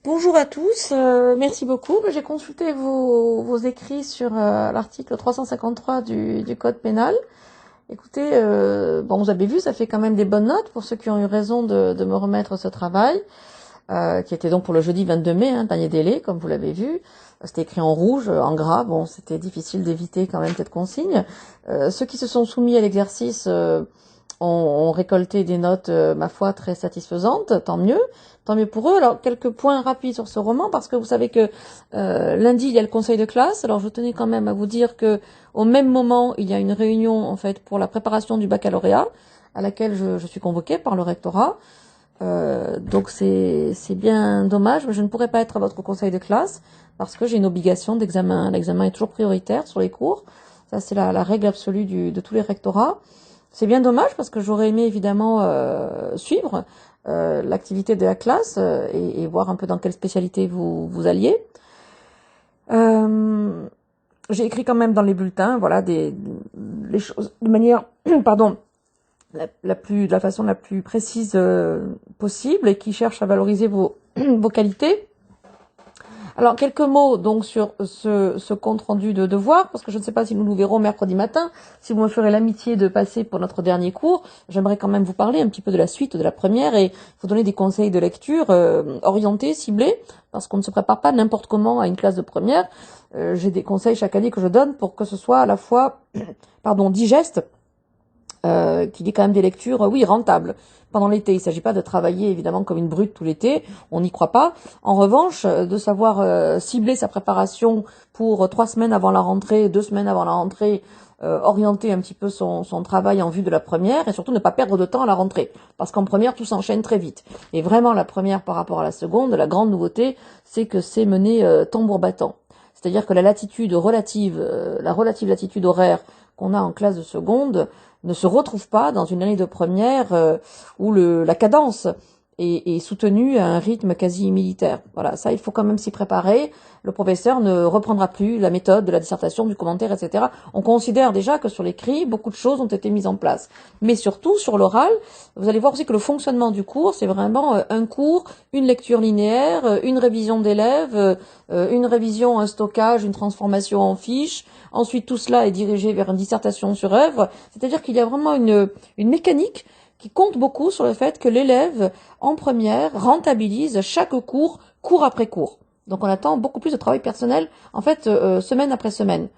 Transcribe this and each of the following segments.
Bonjour à tous, merci beaucoup. J'ai consulté vos écrits sur l'article 353 du Code pénal. Écoutez, vous avez vu, ça fait quand même des bonnes notes pour ceux qui ont eu raison de me remettre ce travail, qui était donc pour le jeudi 22 mai, dernier délai, comme vous l'avez vu. C'était écrit en rouge, en gras, c'était difficile d'éviter quand même cette consigne. Ceux qui se sont soumis à l'exercice ont récolté des notes, ma foi, très satisfaisantes, tant mieux pour eux. Alors, quelques points rapides sur ce roman, parce que vous savez que lundi, il y a le conseil de classe. Alors, je tenais quand même à vous dire que au même moment, il y a une réunion, en fait, pour la préparation du baccalauréat, à laquelle je suis convoquée par le rectorat. Donc, c'est bien dommage, mais je ne pourrai pas être à votre conseil de classe, parce que j'ai une obligation d'examen. L'examen est toujours prioritaire sur les cours. Ça, c'est la règle absolue de tous les rectorats. C'est bien dommage parce que j'aurais aimé évidemment suivre l'activité de la classe et voir un peu dans quelle spécialité vous alliez. J'ai écrit quand même dans les bulletins, voilà, les choses de manière, pardon, de la façon la plus précise possible et qui cherche à valoriser vos qualités. Alors, quelques mots donc sur ce compte-rendu de devoir, parce que je ne sais pas si nous nous verrons mercredi matin. Si vous me ferez l'amitié de passer pour notre dernier cours, j'aimerais quand même vous parler un petit peu de la suite de la première et vous donner des conseils de lecture orientés, ciblés, parce qu'on ne se prépare pas n'importe comment à une classe de première. J'ai des conseils chaque année que je donne pour que ce soit à la fois digeste, qu'il y ait quand même des lectures, oui, rentables. Pendant l'été, il ne s'agit pas de travailler évidemment comme une brute tout l'été, on n'y croit pas. En revanche, de savoir cibler sa préparation pour 3 semaines avant la rentrée, 2 semaines avant la rentrée, orienter un petit peu son travail en vue de la première et surtout ne pas perdre de temps à la rentrée. Parce qu'en première, tout s'enchaîne très vite. Et vraiment, la première par rapport à la seconde, la grande nouveauté, c'est que c'est mené tambour battant. C'est-à-dire que la relative latitude horaire qu'on a en classe de seconde ne se retrouve pas dans une année de première où la cadence est soutenue à un rythme quasi militaire. Voilà, ça il faut quand même s'y préparer. Le professeur ne reprendra plus la méthode de la dissertation, du commentaire, etc. On considère déjà que sur l'écrit, beaucoup de choses ont été mises en place. Mais surtout, sur l'oral, vous allez voir aussi que le fonctionnement du cours, c'est vraiment un cours, une lecture linéaire, une révision d'élèves, une révision, un stockage, une transformation en fiche. Ensuite, tout cela est dirigé vers une dissertation sur œuvre. C'est-à-dire qu'il y a vraiment une mécanique qui compte beaucoup sur le fait que l'élève, en première, rentabilise chaque cours, cours après cours. Donc on attend beaucoup plus de travail personnel, en fait, semaine après semaine.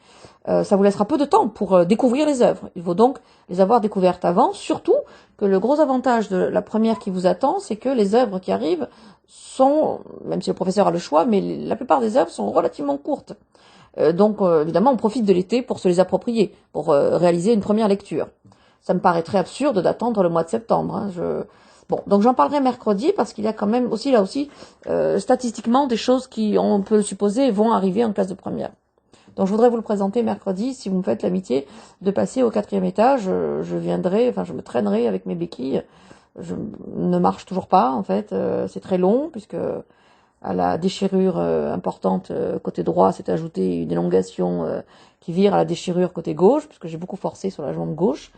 Ça vous laissera peu de temps pour découvrir les œuvres. Il faut donc les avoir découvertes avant, surtout que le gros avantage de la première qui vous attend, c'est que les œuvres qui arrivent sont, même si le professeur a le choix, mais la plupart des œuvres sont relativement courtes. Donc évidemment, on profite de l'été pour se les approprier, pour réaliser une première lecture. Ça me paraîtrait absurde d'attendre le mois de septembre. Bon, donc j'en parlerai mercredi parce qu'il y a quand même aussi statistiquement des choses qui, on peut le supposer, vont arriver en classe de première. Donc je voudrais vous le présenter mercredi, si vous me faites l'amitié de passer au 4e étage, je me traînerai avec mes béquilles. Je ne marche toujours pas en fait, c'est très long puisque à la déchirure importante côté droit s'est ajoutée une élongation qui vire à la déchirure côté gauche puisque j'ai beaucoup forcé sur la jambe gauche.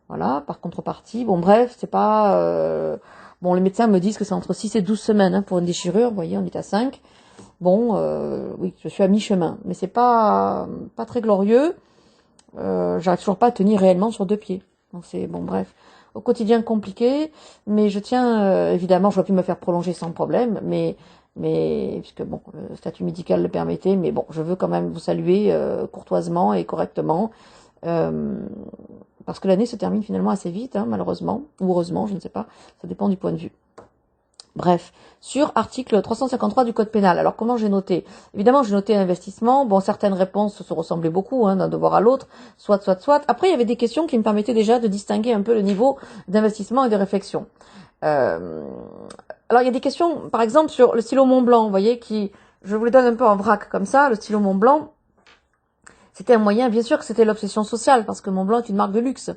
Voilà, par contrepartie. Bon, bref, c'est pas... les médecins me disent que c'est entre 6 et 12 semaines pour une déchirure. Vous voyez, on est à 5. Bon, oui, je suis à mi-chemin. Mais c'est pas très glorieux. J'arrive toujours pas à tenir réellement sur 2 pieds. Donc c'est... Bon, bref. Au quotidien, compliqué. Mais je tiens... évidemment, je vais plus me faire prolonger sans problème. Mais puisque bon, le statut médical le permettait. Mais bon, je veux quand même vous saluer courtoisement et correctement. Parce que l'année se termine finalement assez vite, malheureusement, ou heureusement, je ne sais pas, ça dépend du point de vue. Bref, sur article 353 du Code pénal. Alors comment j'ai noté? Évidemment, j'ai noté investissement. Bon, certaines réponses se ressemblaient beaucoup d'un devoir à l'autre, soit. Après, il y avait des questions qui me permettaient déjà de distinguer un peu le niveau d'investissement et de réflexion. Alors, il y a des questions, par exemple, sur le stylo Montblanc, vous voyez, je vous les donne un peu en vrac comme ça, le stylo Montblanc. C'était un moyen, bien sûr que c'était l'obsession sociale, parce que Montblanc est une marque de luxe.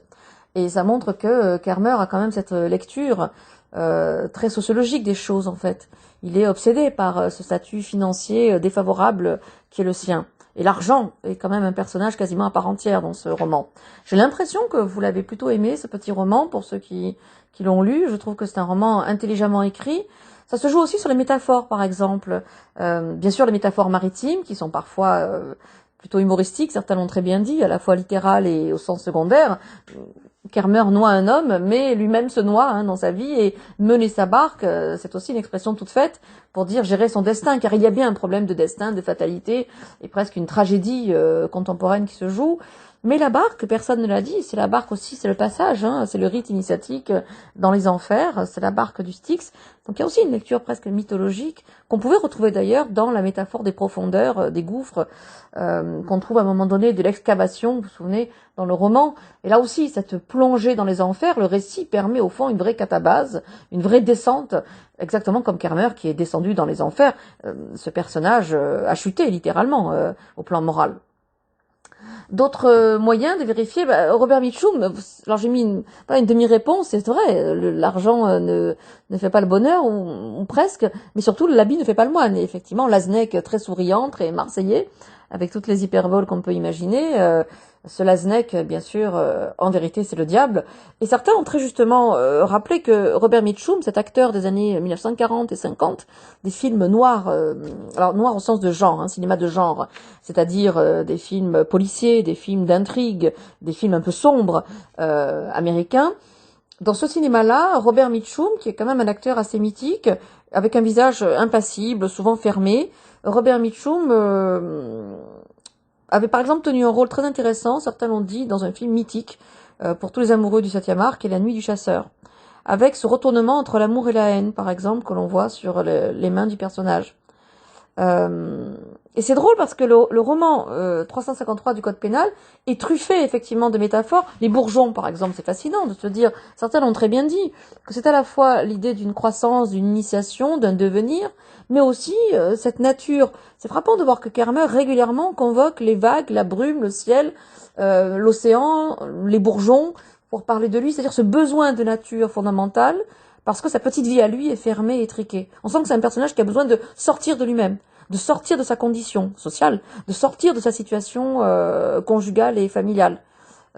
Et ça montre que Kermer a quand même cette lecture très sociologique des choses, en fait. Il est obsédé par ce statut financier défavorable qui est le sien. Et l'argent est quand même un personnage quasiment à part entière dans ce roman. J'ai l'impression que vous l'avez plutôt aimé, ce petit roman, pour ceux qui l'ont lu. Je trouve que c'est un roman intelligemment écrit. Ça se joue aussi sur les métaphores, par exemple. Bien sûr, les métaphores maritimes, qui sont parfois plutôt humoristiques, certains l'ont très bien dit, à la fois littérales et au sens secondaire. Kermer noie un homme, mais lui-même se noie dans sa vie, et mener sa barque, c'est aussi une expression toute faite pour dire gérer son destin, car il y a bien un problème de destin, de fatalité, et presque une tragédie contemporaine qui se joue. Mais la barque, personne ne l'a dit, c'est la barque aussi, c'est le passage, c'est le rite initiatique dans les enfers, c'est la barque du Styx. Donc il y a aussi une lecture presque mythologique, qu'on pouvait retrouver d'ailleurs dans la métaphore des profondeurs, des gouffres, qu'on trouve à un moment donné de l'excavation, vous vous souvenez, dans le roman. Et là aussi, cette plongée dans les enfers, le récit permet au fond une vraie catabase, une vraie descente, exactement comme Kermer qui est descendu dans les enfers. Ce personnage a chuté littéralement au plan moral. D'autres moyens de vérifier, Robert Mitchum, alors j'ai mis une demi-réponse, c'est vrai, l'argent ne fait pas le bonheur, ou presque, mais surtout l'habit ne fait pas le moine. Et effectivement, Laznec, très souriant, très marseillais, avec toutes les hyperboles qu'on peut imaginer, ce Laznec, bien sûr, en vérité, c'est le diable. Et certains ont très justement rappelé que Robert Mitchum, cet acteur des années 1940 et 50, des films noirs, alors noirs au sens de genre, cinéma de genre, c'est-à-dire des films policiers, des films d'intrigue, des films un peu sombres américains. Dans ce cinéma-là, Robert Mitchum, qui est quand même un acteur assez mythique, avec un visage impassible, souvent fermé, Robert Mitchum avait par exemple tenu un rôle très intéressant, certains l'ont dit, dans un film mythique pour tous les amoureux du 7e art, qui est La Nuit du chasseur, avec ce retournement entre l'amour et la haine, par exemple, que l'on voit sur les mains du personnage. Et c'est drôle parce que le roman 353 du Code pénal est truffé effectivement de métaphores. Les bourgeons, par exemple, c'est fascinant de se dire, certains l'ont très bien dit, que c'est à la fois l'idée d'une croissance, d'une initiation, d'un devenir, mais aussi cette nature. C'est frappant de voir que Kermer régulièrement convoque les vagues, la brume, le ciel, l'océan, les bourgeons, pour parler de lui, c'est-à-dire ce besoin de nature fondamentale, parce que sa petite vie à lui est fermée et étriquée. On sent que c'est un personnage qui a besoin de sortir de lui-même, de sortir de sa condition sociale, de sortir de sa situation conjugale et familiale.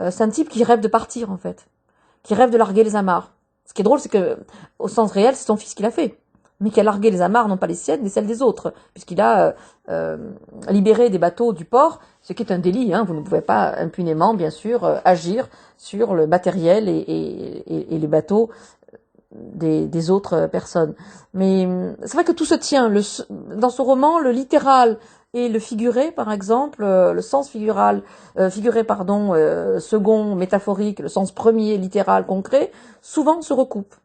C'est un type qui rêve de partir, en fait, qui rêve de larguer les amarres. Ce qui est drôle, c'est que, au sens réel, c'est son fils qui l'a fait, mais qui a largué les amarres, non pas les siennes, mais celles des autres, puisqu'il a libéré des bateaux du port, ce qui est un délit. Vous ne pouvez pas impunément, bien sûr, agir sur le matériel et les bateaux des autres personnes. Mais c'est vrai que tout se tient. Dans ce roman, le littéral et le figuré, par exemple, le sens figuré, second, métaphorique, le sens premier, littéral, concret, souvent se recoupent.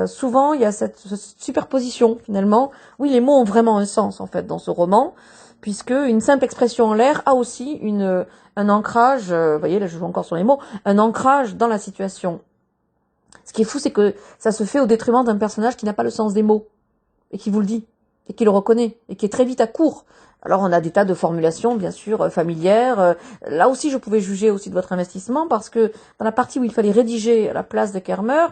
Souvent, il y a cette superposition, finalement. Oui, les mots ont vraiment un sens, en fait, dans ce roman, puisque une simple expression en l'air a aussi un ancrage, vous voyez, là je joue encore sur les mots, un ancrage dans la situation. Ce qui est fou, c'est que ça se fait au détriment d'un personnage qui n'a pas le sens des mots, et qui vous le dit, et qui le reconnaît, et qui est très vite à court. Alors on a des tas de formulations, bien sûr, familières. Là aussi, je pouvais juger aussi de votre investissement, parce que dans la partie où il fallait rédiger à la place de Kermer,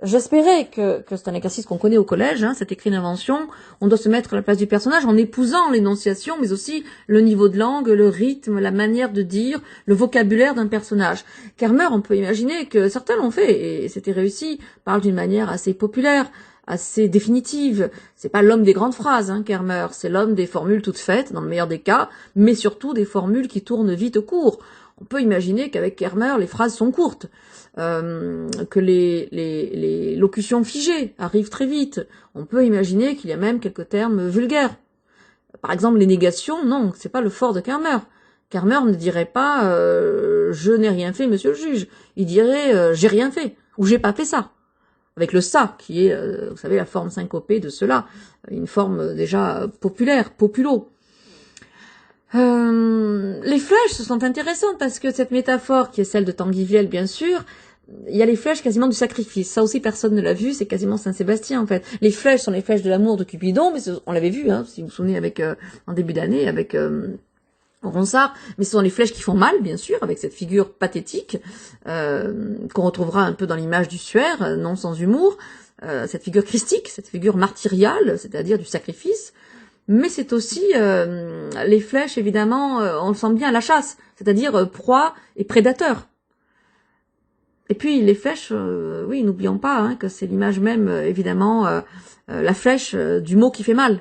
j'espérais que c'est un exercice qu'on connaît au collège, cet écrit d'invention, on doit se mettre à la place du personnage en épousant l'énonciation, mais aussi le niveau de langue, le rythme, la manière de dire, le vocabulaire d'un personnage. Kermer, on peut imaginer que certains l'ont fait, et c'était réussi, parle d'une manière assez populaire, assez définitive. C'est pas l'homme des grandes phrases, Kermer, c'est l'homme des formules toutes faites, dans le meilleur des cas, mais surtout des formules qui tournent vite au court. On peut imaginer qu'avec Kermer, les phrases sont courtes. Que les locutions figées arrivent très vite. On peut imaginer qu'il y a même quelques termes vulgaires. Par exemple, les négations, non, c'est pas le fort de Kermer. Kermer ne dirait pas je n'ai rien fait, monsieur le juge. Il dirait j'ai rien fait ou j'ai pas fait ça. Avec le ça qui est, vous savez, la forme syncopée de cela, une forme déjà populaire, populo. Les flèches ce sont intéressantes parce que cette métaphore qui est celle de Tanguy Viel, bien sûr, il y a les flèches quasiment du sacrifice. Ça aussi, personne ne l'a vu, c'est quasiment Saint-Sébastien, en fait. Les flèches sont les flèches de l'amour de Cupidon, mais on l'avait vu, si vous vous souvenez, avec en début d'année, avec Ronsard, mais ce sont les flèches qui font mal, bien sûr, avec cette figure pathétique, qu'on retrouvera un peu dans l'image du suaire, non sans humour, cette figure christique, cette figure martyriale, c'est-à-dire du sacrifice. Mais c'est aussi les flèches, évidemment, on le sent bien à la chasse, c'est-à-dire proie et prédateur. Et puis les flèches, oui, n'oublions pas hein, que c'est l'image même, évidemment, la flèche du mot qui fait mal.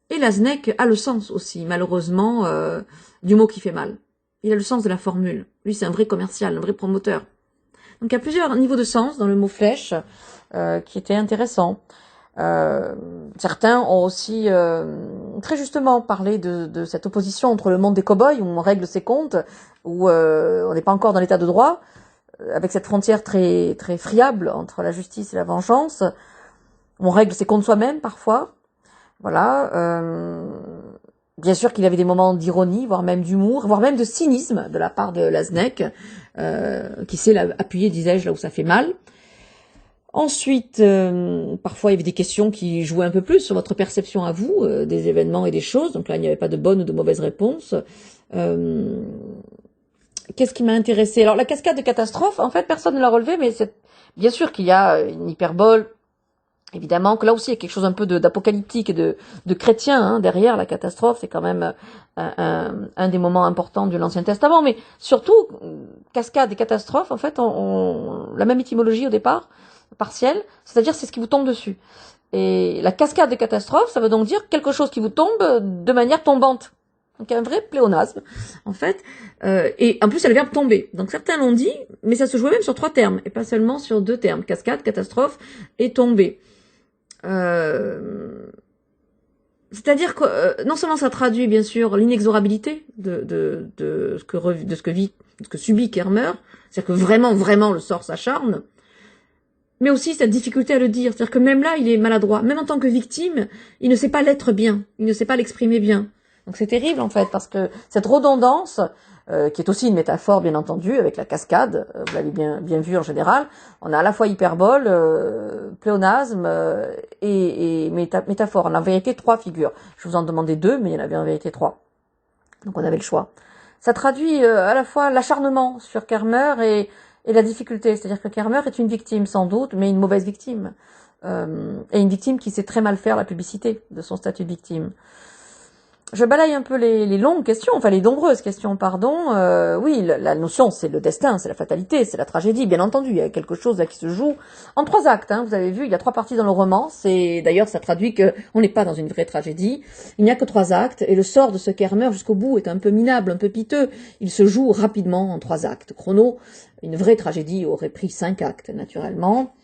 Et l'Aznek a le sens aussi, malheureusement, du mot qui fait mal. Il a le sens de la formule. Lui, c'est un vrai commercial, un vrai promoteur. Donc il y a plusieurs niveaux de sens dans le mot flèche qui étaient intéressants. Certains ont aussi très justement parlé de cette opposition entre le monde des cow-boys, où on règle ses comptes, où on n'est pas encore dans l'état de droit, avec cette frontière très très friable entre la justice et la vengeance. On règle ses comptes soi-même parfois. Voilà. Bien sûr qu'il y avait des moments d'ironie, voire même d'humour, voire même de cynisme de la part de l'Aznek, qui sait appuyer, disais-je, là où ça fait mal. Ensuite, parfois il y avait des questions qui jouaient un peu plus sur votre perception à vous des événements et des choses. Donc là, il n'y avait pas de bonne ou de mauvaise réponse. Qu'est-ce qui m'a intéressé? Alors la cascade de catastrophe, en fait, personne ne l'a relevé, mais c'est bien sûr qu'il y a une hyperbole. Évidemment que là aussi il y a quelque chose un peu d'apocalyptique et de chrétien hein, derrière la catastrophe. C'est quand même un des moments importants de l'Ancien Testament. Mais surtout, cascade et catastrophe, en fait, ont la même étymologie au départ, partielle, c'est-à-dire c'est ce qui vous tombe dessus. Et la cascade de catastrophe, ça veut donc dire quelque chose qui vous tombe de manière tombante. Donc il y a un vrai pléonasme, en fait. Et en plus, il y a le verbe tomber. Donc certains l'ont dit, mais ça se jouait même sur 3 termes, et pas seulement sur 2 termes. Cascade, catastrophe et tomber. C'est-à-dire que non seulement ça traduit bien sûr l'inexorabilité de ce que subit Kermer, c'est-à-dire que vraiment le sort s'acharne, mais aussi cette difficulté à le dire, c'est-à-dire que même là il est maladroit, même en tant que victime, il ne sait pas l'être bien, il ne sait pas l'exprimer bien. Donc c'est terrible en fait parce que cette redondance qui est aussi une métaphore bien entendu avec la cascade, vous l'avez bien vu en général, on a à la fois hyperbole, pléonasme et métaphore. En vérité 3 figures. Je vous en demandais 2, mais il y en avait en vérité 3. Donc on avait le choix. Ça traduit à la fois l'acharnement sur Kermer et la difficulté. C'est-à-dire que Kermer est une victime sans doute, mais une mauvaise victime. Et une victime qui sait très mal faire la publicité de son statut de victime. Je balaye un peu les longues questions, enfin les nombreuses questions, pardon. Oui, la notion, c'est le destin, c'est la fatalité, c'est la tragédie, bien entendu. Il y a quelque chose là qui se joue en 3 actes. Hein, vous avez vu, il y a 3 parties dans le roman. C'est d'ailleurs, ça traduit que on n'est pas dans une vraie tragédie. Il n'y a que 3 actes, et le sort de ce Kermer jusqu'au bout est un peu minable, un peu piteux. Il se joue rapidement en 3 actes. Chrono, une vraie tragédie aurait pris 5 actes, naturellement.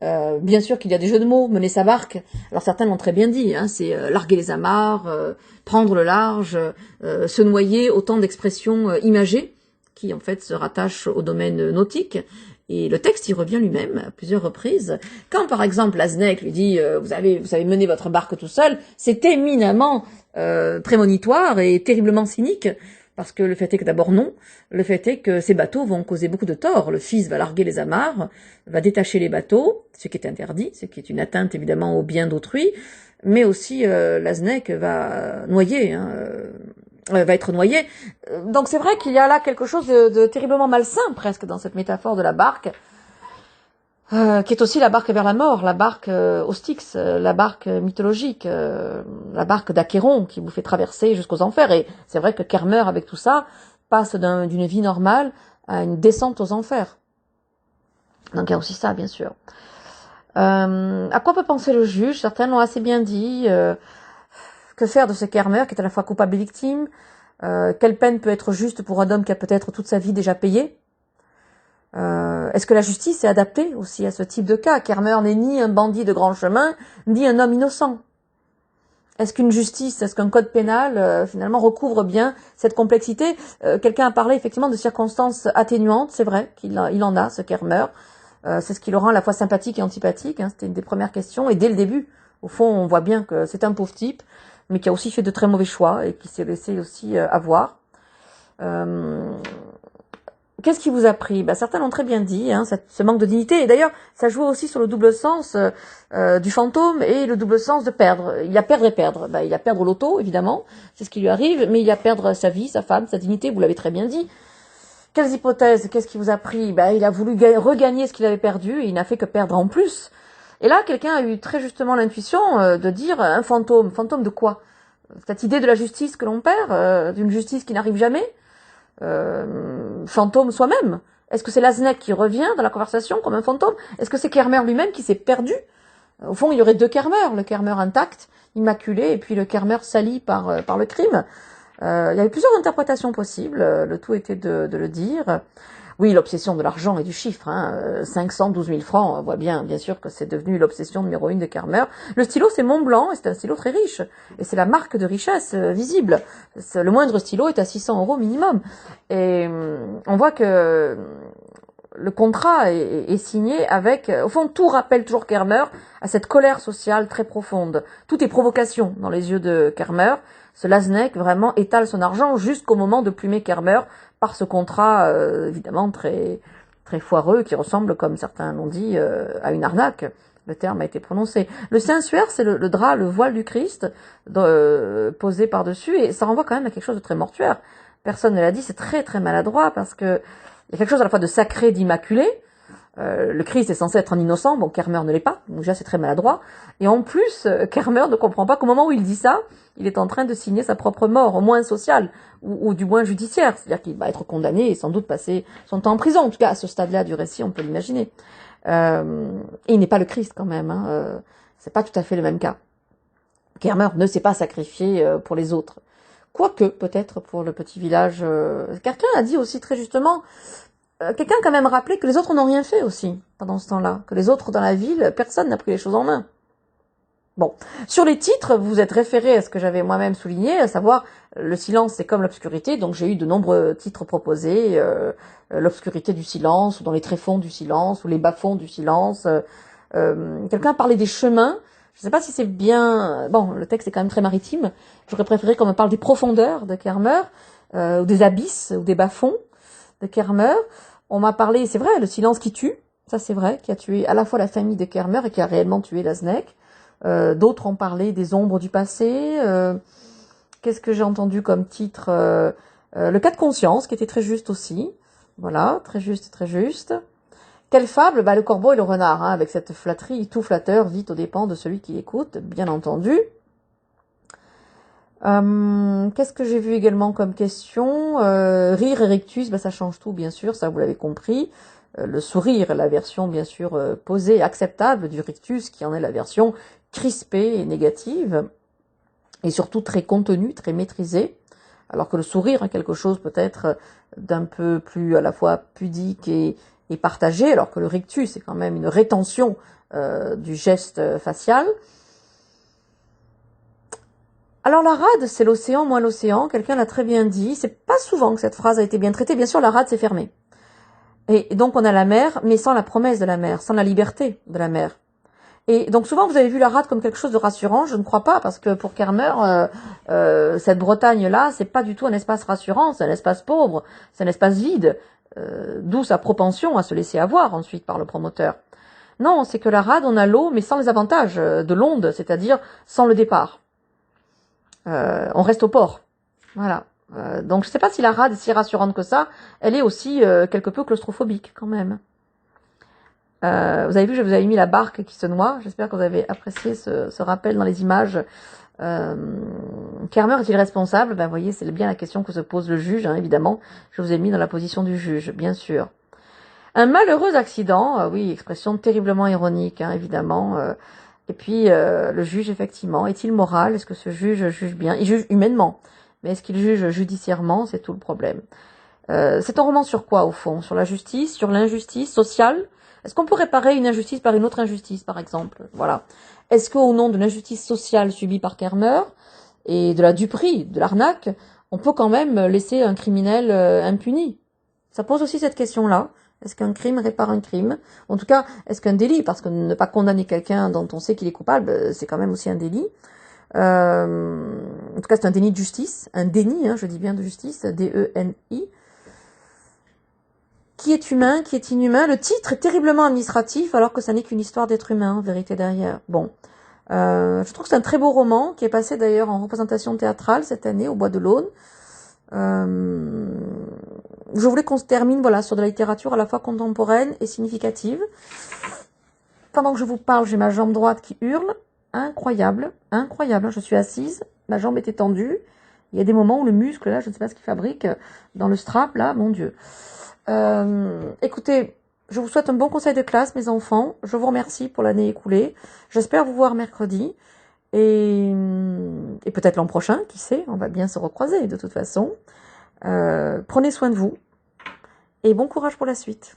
Bien sûr qu'il y a des jeux de mots, mener sa barque. Alors certains l'ont très bien dit, hein, c'est larguer les amarres, prendre le large, se noyer, autant d'expressions imagées qui en fait se rattachent au domaine nautique. Et le texte y revient lui-même à plusieurs reprises. Quand par exemple Aznek lui dit vous savez mener votre barque tout seul, c'est éminemment prémonitoire et terriblement cynique. Parce que le fait est que d'abord non, le fait est que ces bateaux vont causer beaucoup de tort. Le fils va larguer les amarres, va détacher les bateaux, ce qui est interdit, ce qui est une atteinte évidemment au bien d'autrui, mais aussi l'Aznek va noyer, hein, va être noyé. Donc c'est vrai qu'il y a là quelque chose de terriblement malsain presque dans cette métaphore de la barque, qui est aussi la barque vers la mort, la barque au Styx, la barque mythologique, la barque d'Achéron qui vous fait traverser jusqu'aux enfers. Et c'est vrai que Kermer, avec tout ça, passe d'une vie normale à une descente aux enfers. Donc il y a aussi ça, bien sûr. À quoi peut penser le juge? Certains l'ont assez bien dit. Que faire de ce Kermer qui est à la fois coupable et victime? Quelle peine peut être juste pour un homme qui a peut-être toute sa vie déjà payé? Est-ce que la justice est adaptée aussi à ce type de cas? Kermer n'est ni un bandit de grand chemin, ni un homme innocent. Est-ce qu'un code pénal finalement recouvre bien cette complexité? Quelqu'un a parlé effectivement de circonstances atténuantes, c'est vrai qu'il en a, ce Kermer. C'est ce qui le rend à la fois sympathique et antipathique, hein, c'était une des premières questions, et dès le début, au fond, on voit bien que c'est un pauvre type, mais qui a aussi fait de très mauvais choix, et qui s'est laissé aussi avoir. Qu'est-ce qui vous a pris? Certains l'ont très bien dit, hein, ce manque de dignité. Et d'ailleurs, ça joue aussi sur le double sens du fantôme et le double sens de perdre. Il y a perdre et perdre. Il y a perdre l'auto, évidemment, c'est ce qui lui arrive, mais il y a perdre sa vie, sa femme, sa dignité, vous l'avez très bien dit. Quelles hypothèses? Qu'est-ce qui vous a pris? Il a voulu regagner ce qu'il avait perdu et il n'a fait que perdre en plus. Et là, quelqu'un a eu très justement l'intuition de dire un fantôme. Fantôme de quoi? Cette idée de la justice que l'on perd, d'une justice qui n'arrive jamais. Fantôme soi-même, Est-ce que c'est Laznec qui revient dans la conversation comme un fantôme? Est-ce que c'est Kermer lui-même qui s'est perdu? Au fond, il y aurait deux Kermer, le Kermer intact, immaculé, et puis le Kermer sali par le crime. Il y avait plusieurs interprétations possibles, le tout était de le dire. Oui, l'obsession de l'argent et du chiffre, 512 000 francs, on voit bien sûr que c'est devenu l'obsession numéro 1 de Kermer. Le stylo, c'est Montblanc, et c'est un stylo très riche, et c'est la marque de richesse visible. Le moindre stylo est à 600 € minimum. Et on voit que le contrat est signé avec, au fond, tout rappelle toujours Kermer à cette colère sociale très profonde. Tout est provocation dans les yeux de Kermer. Ce Laznec vraiment étale son argent jusqu'au moment de plumer Kermer par ce contrat évidemment très très foireux qui ressemble, comme certains l'ont dit, à une arnaque. Le terme a été prononcé. Le Saint-Suaire, c'est le drap, le voile du Christ posé par-dessus, et ça renvoie quand même à quelque chose de très mortuaire. Personne ne l'a dit, c'est très très maladroit parce que il y a quelque chose à la fois de sacré, d'immaculé. Le Christ est censé être un innocent, bon, Kermer ne l'est pas, donc déjà c'est très maladroit. Et en plus, Kermer ne comprend pas qu'au moment où il dit ça, il est en train de signer sa propre mort, au moins sociale, ou du moins judiciaire. C'est-à-dire qu'il va être condamné et sans doute passer son temps en prison. En tout cas, à ce stade-là du récit, on peut l'imaginer. Et il n'est pas le Christ quand même, c'est pas tout à fait le même cas. Kermer ne s'est pas sacrifié pour les autres. Quoique, peut-être pour le petit village. Quelqu'un a dit aussi très justement, quelqu'un a quand même rappelé que les autres n'ont rien fait aussi pendant ce temps-là, que les autres dans la ville, personne n'a pris les choses en main. Bon, sur les titres, vous êtes référé à ce que j'avais moi-même souligné, à savoir le silence c'est comme l'obscurité, donc j'ai eu de nombreux titres proposés, l'obscurité du silence, ou dans les tréfonds du silence, ou les bas-fonds du silence. Quelqu'un a parlé des chemins, je ne sais pas si c'est bien, bon, le texte est quand même très maritime, j'aurais préféré qu'on me parle des profondeurs de Kermer, ou des abysses, ou des bas-fonds de Kermer. On m'a parlé, c'est vrai, le silence qui tue, ça c'est vrai, qui a tué à la fois la famille de Kermer et qui a réellement tué Laznec. D'autres ont parlé des ombres du passé. Qu'est-ce que j'ai entendu comme titre le cas de conscience, qui était très juste aussi. Voilà, très juste, très juste. Quelle fable? Le corbeau et le renard, avec cette flatterie, tout flatteur vit aux dépens de celui qui écoute, bien entendu. Qu'est-ce que j'ai vu également comme question? Rire et rictus, ça change tout, bien sûr, ça vous l'avez compris. Le sourire, la version bien sûr posée, acceptable du rictus, qui en est la version crispée et négative, et surtout très contenue, très maîtrisée, alors que le sourire a quelque chose peut-être d'un peu plus à la fois pudique et partagé, alors que le rictus est quand même une rétention du geste facial. Alors la rade, c'est l'océan moins l'océan, quelqu'un l'a très bien dit, c'est pas souvent que cette phrase a été bien traitée, bien sûr la rade c'est fermé. Et donc on a la mer, mais sans la promesse de la mer, sans la liberté de la mer. Et donc souvent vous avez vu la rade comme quelque chose de rassurant, je ne crois pas, parce que pour Kermer, cette Bretagne-là, c'est pas du tout un espace rassurant, c'est un espace pauvre, c'est un espace vide, d'où sa propension à se laisser avoir ensuite par le promoteur. Non, c'est que la rade, on a l'eau, mais sans les avantages de l'onde, c'est-à-dire sans le départ. On reste au port. Voilà. Donc je ne sais pas si la rade est si rassurante que ça, elle est aussi quelque peu claustrophobique quand même. Vous avez vu, je vous avais mis la barque qui se noie. J'espère que vous avez apprécié ce rappel dans les images. Kermer est-il responsable? Vous voyez, c'est bien la question que se pose le juge, évidemment. Je vous ai mis dans la position du juge, bien sûr. Un malheureux accident, oui, expression terriblement ironique, évidemment. Et puis, le juge, effectivement, est-il moral? Est-ce que ce juge juge bien? Il juge humainement. Mais est-ce qu'il juge judiciairement? C'est tout le problème. C'est un roman sur quoi, au fond? Sur la justice? Sur l'injustice sociale? Est-ce qu'on peut réparer une injustice par une autre injustice, par exemple? Voilà. Est-ce qu'au nom de l'injustice sociale subie par Kermer et de la duperie, de l'arnaque, on peut quand même laisser un criminel impuni? Ça pose aussi cette question-là. Est-ce qu'un crime répare un crime? En tout cas, est-ce qu'un délit, parce que ne pas condamner quelqu'un dont on sait qu'il est coupable, c'est quand même aussi un délit. En tout cas, c'est un déni de justice, un déni, je dis bien de justice, D-E-N-I. Qui est humain, qui est inhumain? Le titre est terriblement administratif, alors que ça n'est qu'une histoire d'être humain, en vérité derrière. Bon, je trouve que c'est un très beau roman, qui est passé d'ailleurs en représentation théâtrale cette année, au Bois de l'Aune. Je voulais qu'on se termine sur de la littérature à la fois contemporaine et significative. Pendant que je vous parle, j'ai ma jambe droite qui hurle. Incroyable, incroyable. Je suis assise, ma jambe est étendue. Il y a des moments où le muscle, là, je ne sais pas ce qu'il fabrique, dans le strap, là, mon Dieu. Écoutez, je vous souhaite un bon conseil de classe, mes enfants. Je vous remercie pour l'année écoulée. J'espère vous voir mercredi. Et peut-être l'an prochain, qui sait, on va bien se recroiser de toute façon. Prenez soin de vous et bon courage pour la suite.